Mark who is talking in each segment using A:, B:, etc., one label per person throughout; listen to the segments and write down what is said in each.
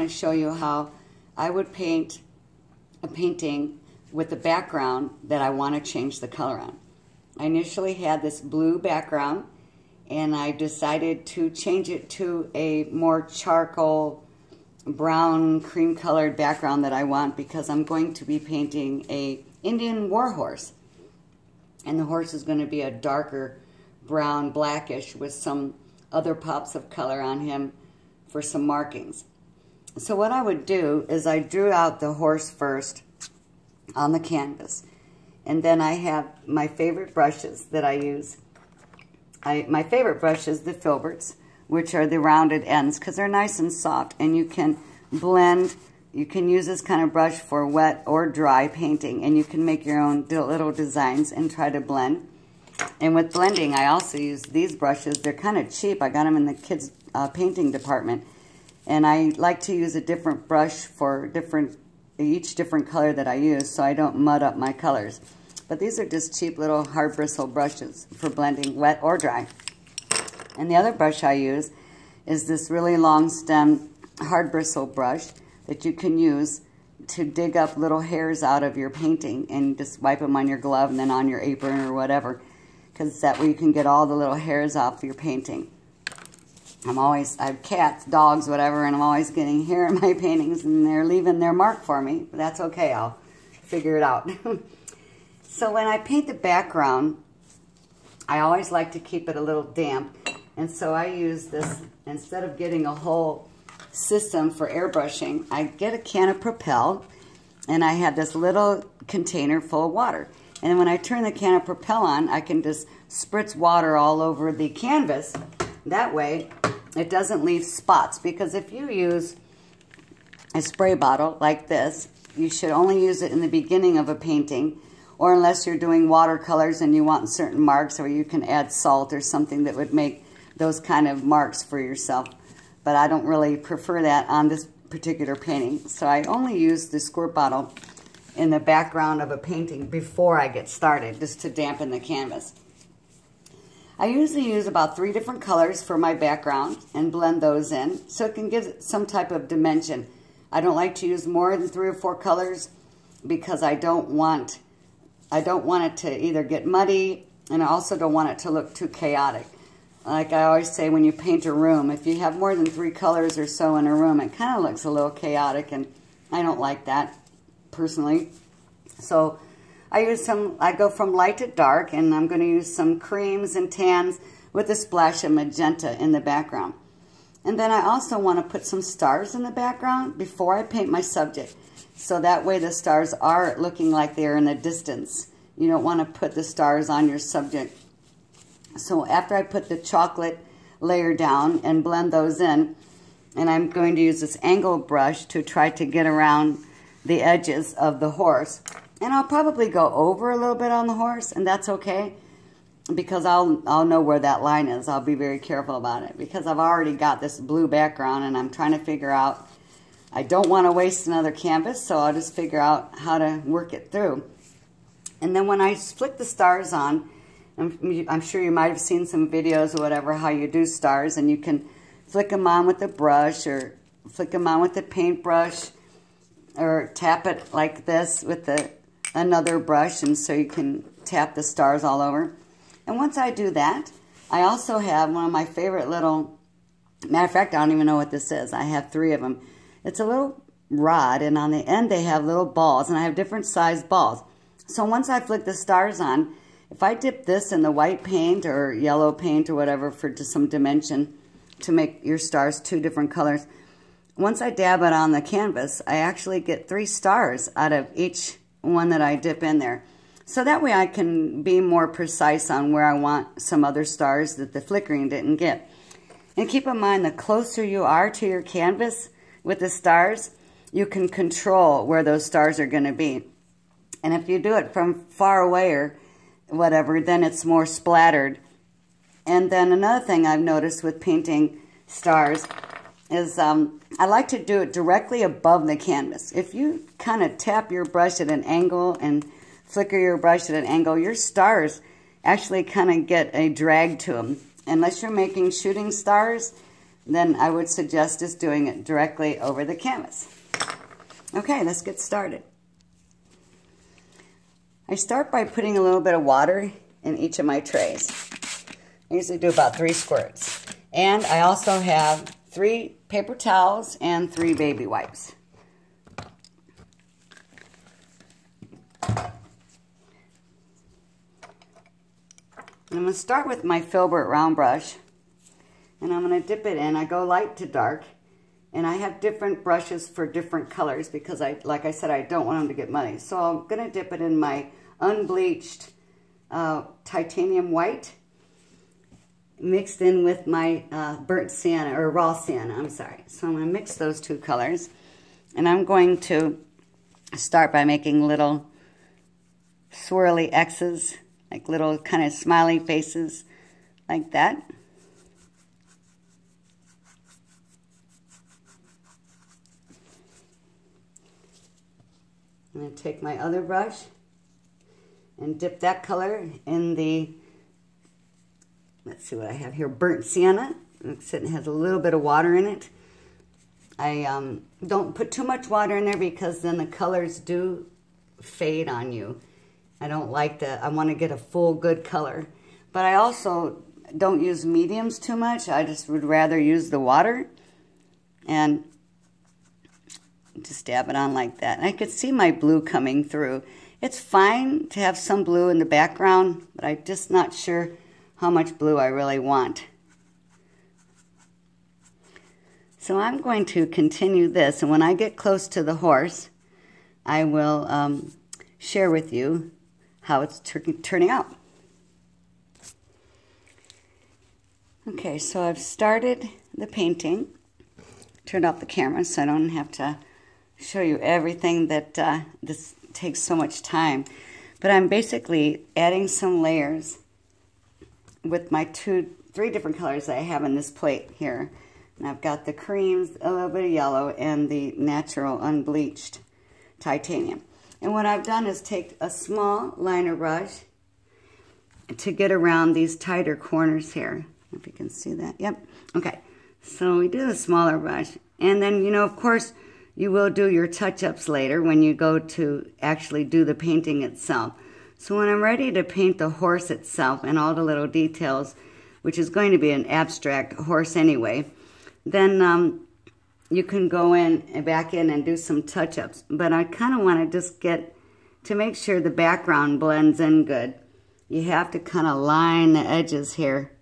A: want to show you how I would paint a painting with the background that I want to change the color on. I initially had this blue background, and I decided to change it to a more charcoal brown cream colored background that I want, because I'm going to be painting a Indian war horse, and the horse is going to be a darker brown blackish with some other pops of color on him for some markings. So what I would do is I drew out the horse first on the canvas, and then I have my favorite brushes that I use. My favorite brush is the Filberts, which are the rounded ends, because they're nice and soft, and you can blend. You can use this kind of brush for wet or dry painting, and you can make your own little designs and try to blend. And with blending, I also use these brushes. They're kind of cheap. I got them in the kids' painting department, and I like to use a different brush for each different color that I use, so I don't mud up my colors. But these are just cheap little hard bristle brushes for blending wet or dry. And the other brush I use is this really long stem hard bristle brush that you can use to dig up little hairs out of your painting, and just wipe them on your glove and then on your apron or whatever, because that way you can get all the little hairs off your painting. I have cats, dogs, whatever, and I'm always getting hair in my paintings, and they're leaving their mark for me, but that's okay. I'll figure it out. So when I paint the background, I always like to keep it a little damp, and so I use this, instead of getting a whole system for airbrushing, I get a can of Propel, and I have this little container full of water. And when I turn the can of Propel on, I can just spritz water all over the canvas. That way, it doesn't leave spots, because if you use a spray bottle like this, you should only use it in the beginning of a painting, or unless you're doing watercolors and you want certain marks, or you can add salt or something that would make those kind of marks for yourself. But I don't really prefer that on this particular painting. So I only use the squirt bottle in the background of a painting before I get started, just to dampen the canvas. I usually use about 3 different colors for my background and blend those in, so it can give it some type of dimension. I don't like to use more than 3 or 4 colors, because I don't want it to either get muddy, and I also don't want it to look too chaotic. Like I always say, when you paint a room, if you have more than 3 colors or so in a room, it kind of looks a little chaotic, and I don't like that personally. So I go from light to dark, and I'm going to use some creams and tans with a splash of magenta in the background. And then I also want to put some stars in the background before I paint my subject, so that way the stars are looking like they're in the distance. You don't want to put the stars on your subject. So after I put the chocolate layer down and blend those in, and I'm going to use this angle brush to try to get around the edges of the horse. And I'll probably go over a little bit on the horse, and that's okay, because I'll know where that line is. I'll be very careful about it, because I've already got this blue background, and I'm trying to figure out, I don't want to waste another canvas, so I'll just figure out how to work it through. And then when I flick the stars on, I'm sure you might have seen some videos or whatever how you do stars, and you can flick them on with the brush, or flick them on with the paintbrush, or tap it like this with another brush, and so you can tap the stars all over. And once I do that, I also have one of my favorite little, matter of fact, I don't even know what this is. I have 3 of them. It's a little rod, and on the end they have little balls, and I have different sized balls. So once I flick the stars on, if I dip this in the white paint or yellow paint or whatever for just some dimension to make your stars 2 different colors, once I dab it on the canvas, I actually get 3 stars out of each one that I dip in there. So that way I can be more precise on where I want some other stars that the flickering didn't get. And keep in mind, the closer you are to your canvas with the stars, you can control where those stars are going to be. And if you do it from far away or whatever, then it's more splattered. And then another thing I've noticed with painting stars is I like to do it directly above the canvas. If you kind of tap your brush at an angle and flicker your brush at an angle, your stars actually kind of get a drag to them. Unless you're making shooting stars, then I would suggest just doing it directly over the canvas. Okay, let's get started. I start by putting a little bit of water in each of my trays. I usually do about 3 squirts. And I also have 3 paper towels and 3 baby wipes. I'm going to start with my Filbert round brush, and I'm going to dip it in. I go light to dark, and I have different brushes for different colors because, like I said, I don't want them to get muddy. So I'm going to dip it in my unbleached titanium white, mixed in with my burnt sienna, or raw sienna, I'm sorry. So I'm going to mix those 2 colors, and I'm going to start by making little swirly X's, like little kind of smiley faces, like that. I'm going to take my other brush and dip that color in the, let's see what I have here, burnt sienna. It has a little bit of water in it. I don't put too much water in there because then the colors do fade on you. I don't like that. I want to get a full good color. But I also don't use mediums too much. I just would rather use the water and just dab it on like that. And I could see my blue coming through. It's fine to have some blue in the background, but I'm just not sure how much blue I really want. So I'm going to continue this, and when I get close to the horse, I will share with you how it's turning out. Okay, so I've started the painting. Turned off the camera so I don't have to show you everything that this takes so much time. But I'm basically adding some layers with my 3 different colors that I have in this plate here. And I've got the creams, a little bit of yellow, and the natural unbleached titanium. And what I've done is take a small liner brush to get around these tighter corners here. If you can see that. Yep. Okay. So we do the smaller brush. And then, you know, of course, you will do your touch-ups later when you go to actually do the painting itself. So when I'm ready to paint the horse itself and all the little details, which is going to be an abstract horse anyway, then you can go in and back in and do some touch-ups. But I kind of want to just get, to make sure the background blends in good, you have to kind of line the edges here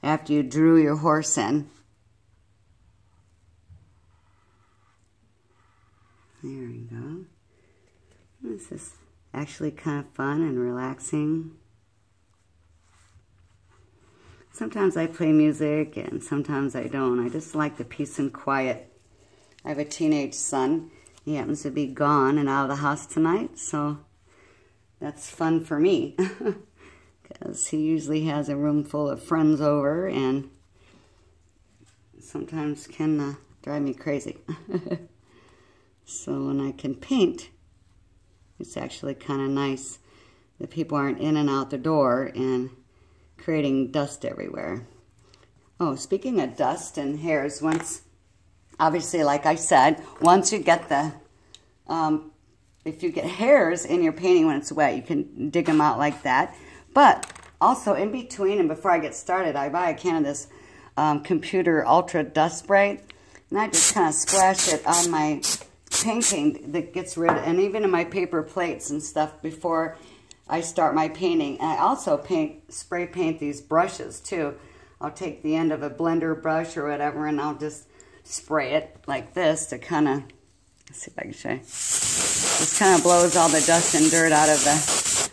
A: after you drew your horse in. There we go. This is actually kind of fun and relaxing. Sometimes I play music and sometimes I don't. I just like the peace and quiet. I have a teenage son. He happens to be gone and out of the house tonight, so that's fun for me. Because he usually has a room full of friends over and sometimes can drive me crazy. So when I can paint, it's actually kind of nice that people aren't in and out the door and creating dust everywhere. Oh, speaking of dust and hairs, obviously, like I said, once you get if you get hairs in your painting when it's wet, you can dig them out like that. But also in between and before I get started, I buy a can of this Computer Ultra Dust Spray, and I just kind of splash it on my painting that gets rid of, and even in my paper plates and stuff before I start my painting. And I also spray paint these brushes too. I'll take the end of a blender brush or whatever and I'll just spray it like this to kind of, let's see if I can show you. This kind of blows all the dust and dirt out of the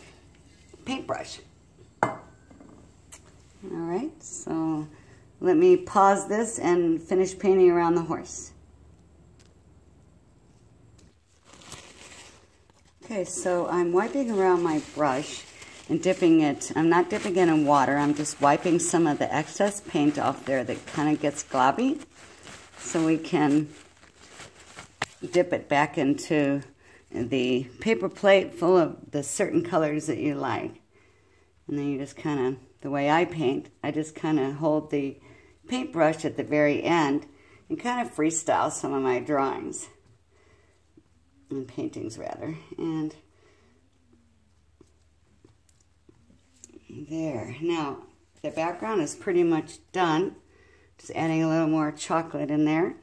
A: paintbrush. Alright, so let me pause this and finish painting around the horse. Okay, so I'm wiping around my brush and dipping it. I'm not dipping it in water. I'm just wiping some of the excess paint off there that kind of gets globby, so we can dip it back into the paper plate full of the certain colors that you like. And then you just kind of, the way I paint, I just kind of hold the paintbrush at the very end and kind of freestyle some of my drawings. And paintings, rather. And there. Now, the background is pretty much done. Just adding a little more chocolate in there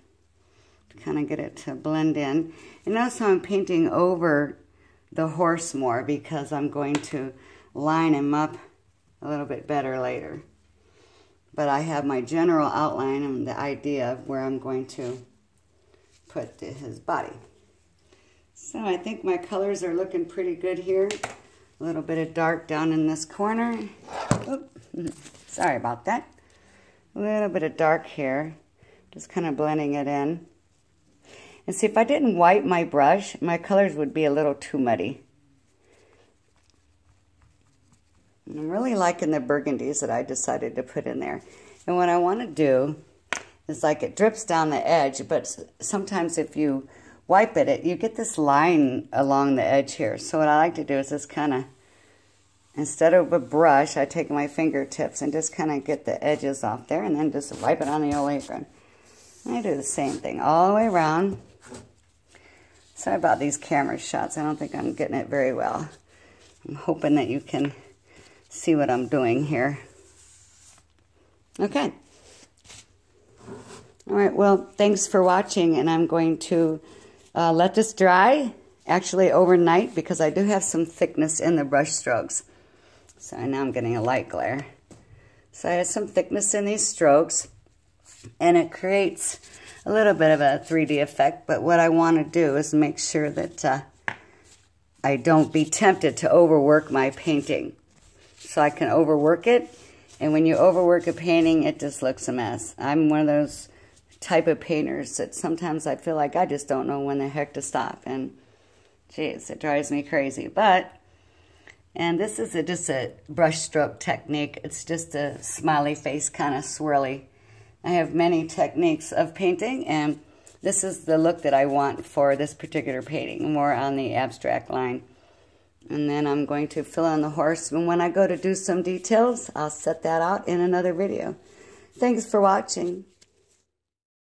A: to kind of get it to blend in. And notice how I'm painting over the horse more because I'm going to line him up a little bit better later. But I have my general outline and the idea of where I'm going to put his body. So I think my colors are looking pretty good here. A little bit of dark down in this corner. Oop, sorry about that. A little bit of dark here. Just kind of blending it in. And see, if I didn't wipe my brush, my colors would be a little too muddy. And I'm really liking the burgundies that I decided to put in there. And what I want to do is like it drips down the edge, but sometimes if you wipe it, you get this line along the edge here. So what I like to do is just kind of, instead of a brush, I take my fingertips and just kind of get the edges off there and then just wipe it on the old apron. I do the same thing all the way around. Sorry about these camera shots. I don't think I'm getting it very well. I'm hoping that you can see what I'm doing here. Okay. All right, well, thanks for watching, and I'm going to let this dry, actually overnight, because I do have some thickness in the brush strokes. So now I'm getting a light glare. So I have some thickness in these strokes, and it creates a little bit of a 3D effect, but what I want to do is make sure that I don't be tempted to overwork my painting. So I can overwork it, and when you overwork a painting, it just looks a mess. I'm one of those type of painters that sometimes I feel like I just don't know when the heck to stop, and geez, it drives me crazy. And this is just a brush stroke technique. It's just a smiley face kind of swirly. I have many techniques of painting, and this is the look that I want for this particular painting, more on the abstract line. And then I'm going to fill in the horse, and when I go to do some details, I'll set that out in another video. Thanks for watching.